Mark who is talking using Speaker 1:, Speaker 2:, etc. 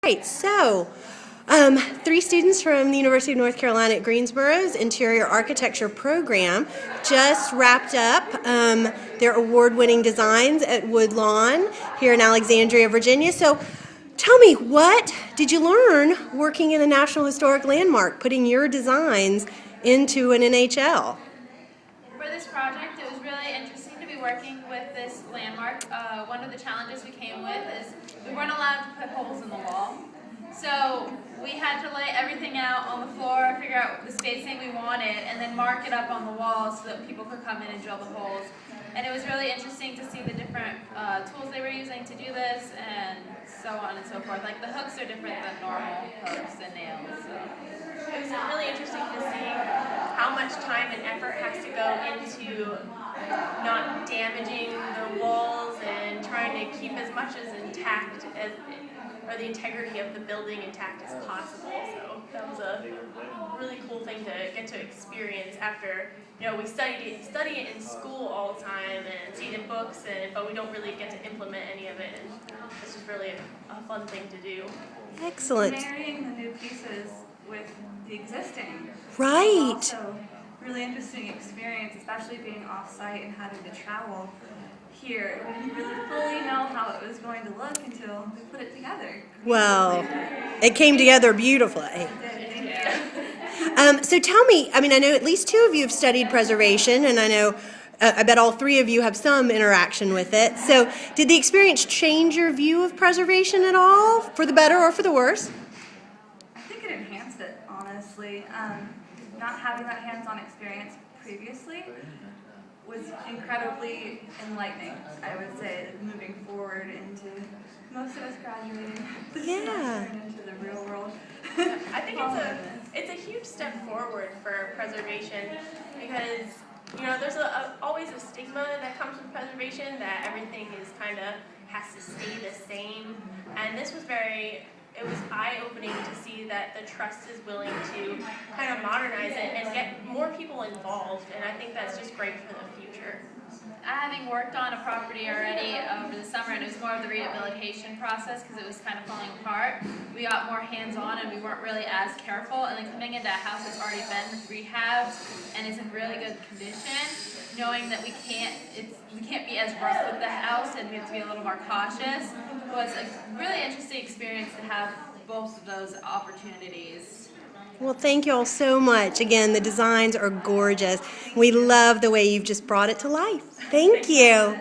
Speaker 1: Right, so three students from the University of North Carolina at Greensboro's Interior Architecture program just wrapped up their award-winning designs at Woodlawn here in Alexandria, Virginia. So tell me, what did you learn working in a National Historic Landmark, putting your designs into an NHL?
Speaker 2: For this project, it was really interesting to be working with this landmark. One of the challenges we came with is we weren't allowed to put holes in the wall. So we had to lay everything out on the floor, figure out the spacing we wanted, and then mark it up on the wall so that people could come in and drill the holes. And it was really interesting to see the different tools they were using to do this, and so on and so forth. Like the hooks are different than normal hooks and nails. So.
Speaker 3: It was really interesting to see how much time and effort has to go into not damaging the walls and trying to keep as much as intact as, or the integrity of the building intact as possible. So that was a really cool thing to get to experience after, we study it in school all the time and see it in books, but we don't really get to implement any of it. And it's just really a fun thing to do.
Speaker 1: Excellent.
Speaker 4: Marrying the new pieces with the existing.
Speaker 1: Right.
Speaker 4: Also, really interesting experience, especially being off-site and having to travel here. We didn't really fully know how it was going to look until we put it together.
Speaker 1: Well, it came together beautifully. So tell me, I know at least two of you have studied preservation, and I bet all three of you have some interaction with it. So did the experience change your view of preservation at all, for the better or for the worse?
Speaker 4: I think it enhanced it, honestly. Not having that hands-on experience previously was incredibly enlightening, I would say, moving forward into most of us graduating this semester into the real world.
Speaker 3: I think it's a huge step forward for preservation because there's always a stigma that comes with preservation that everything is kind of has to stay the same, and this was it was eye-opening to see that the trust is willing to kind of modernize it and get more people involved, and I think that's just great for the future.
Speaker 2: Having worked on a property already over the summer, and it was more of the rehabilitation process because it was kind of falling apart, we got more hands-on and we weren't really as careful, and then coming into a house that's already been rehabbed and is in really good condition, knowing that we can't be as rough with the house and we have to be a little more cautious, was a really interesting experience to have both of those opportunities.
Speaker 1: Well, thank you all so much. Again, the designs are gorgeous. We love the way you've just brought it to life. Thank you.